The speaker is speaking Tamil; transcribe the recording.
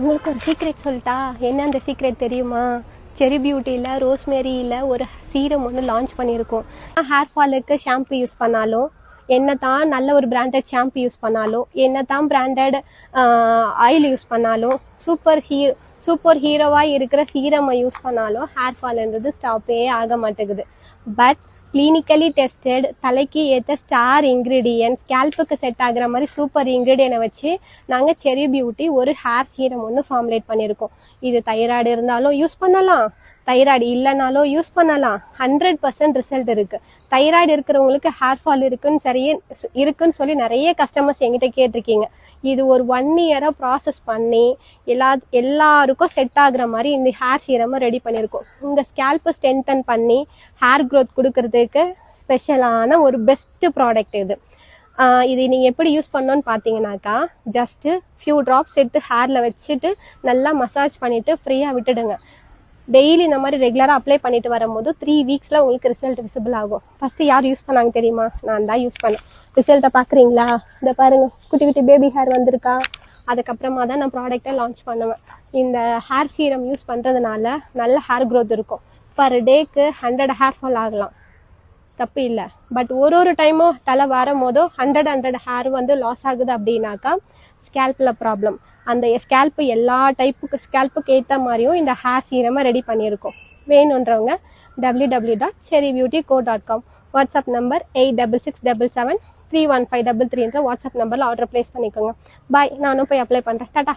உங்களுக்கு ஒரு சீக்ரெட் சொல்லிட்டா? என்ன அந்த சீக்ரெட் தெரியுமா? செரி பியூட்டியில் ரோஸ்மேரியில் ஒரு சீரம் ஒன்று லான்ச் பண்ணியிருக்கோம். ஹேர் ஃபாலுக்கு ஷாம்பு யூஸ் பண்ணாலும், என்ன தான் நல்ல ஒரு பிராண்டட் ஷாம்பு யூஸ் பண்ணாலும், என்ன தான் பிராண்டட் ஆயில் யூஸ் பண்ணாலும், சூப்பர் ஹீரோவாக இருக்கிற சீரமை யூஸ் பண்ணாலும் ஹேர் ஃபால்ன்றது ஸ்டாப்பே ஆக மாட்டேங்குது. பட் கிளினிக்கலி டெஸ்டட், தலைக்கு ஏற்ற ஸ்டார் இன்க்ரீடியன்ட், ஸ்கேல்புக்கு செட் ஆகிற மாதிரி சூப்பர் இன்க்ரீடியனை வச்சு நாங்கள் செரி பியூட்டி ஒரு ஹேர் சீரம் ஒன்று ஃபார்முலேட் பண்ணியிருக்கோம். இது தைராய்டு இருந்தாலும் யூஸ் பண்ணலாம், தைராய்டு இல்லைனாலும் யூஸ் பண்ணலாம். 100% ரிசல்ட் இருக்குது. தைராய்டு இருக்கிறவங்களுக்கு ஹேர் ஃபால் இருக்குன்னு சொல்லி நிறைய கஸ்டமர்ஸ் எங்கிட்ட கேட்டிருக்கீங்க. இது ஒரு 1 இயராக ப்ராசஸ் பண்ணி எல்லாருக்கும் செட் ஆகுற மாதிரி இந்த ஹேர் சீரமை ரெடி பண்ணியிருக்கோம். உங்கள் ஸ்கேல்பை ஸ்ட்ரென்தன் பண்ணி ஹேர் க்ரோத் கொடுக்கறதுக்கு ஸ்பெஷலான ஒரு பெஸ்ட் ப்ராடக்ட் இது. இது நீங்கள் எப்படி யூஸ் பண்ணோன்னு பார்த்தீங்கன்னாக்கா, ஜஸ்ட்டு ஃபியூ ட்ராப்ஸ் எடுத்து ஹேரில் வச்சுட்டு நல்லா மசாஜ் பண்ணிவிட்டு ஃப்ரீயாக விட்டுடுங்க. டெய்லி இந்த மாதிரி ரெகுலராக அப்ளை பண்ணிட்டு வரும்போது 3 வீக்ஸில் உங்களுக்கு ரிசல்ட் விசிபிள் ஆகும். ஃபஸ்ட்டு யார் யூஸ் பண்ணாங்க தெரியுமா? நான் தான் யூஸ் பண்ணேன். ரிசல்ட்டை பார்க்குறீங்களா? இதை பாருங்கள், குட்டி குட்டி பேபி ஹேர் வந்திருக்கா. அதுக்கப்புறமா தான் நான் ப்ராடக்டை லான்ச் பண்ணுவேன். இந்த ஹேர் சீரம் யூஸ் பண்ணுறதுனால நல்ல ஹேர் க்ரோத் இருக்கும். பர் டேக்கு 100 ஹேர் ஃபால் ஆகலாம், தப்பு இல்லை. பட் ஒரு டைமும் தலை வரும் போதோ 100 ஹேர் வந்து லாஸ் ஆகுது அப்படின்னாக்கா ஸ்கேல்பில் ப்ராப்ளம். அந்த ஸ்கேல்ப்பு எல்லா ஸ்கேல்ப்புக்கு ஏற்ற மாதிரியும் இந்த ஹேர் சீரமை ரெடி பண்ணியிருக்கோம். வேணுன்றவங்க www.cherrybeautyco.com வாட்ஸ்அப் நம்பர் 8667731533 வாட்ஸ்அப் நம்பரில் ஆர்டர் ப்ளேஸ் பண்ணிக்கோங்க. பாய், நானும் போய் அப்ளை பண்ணுறேன். டாட்டா.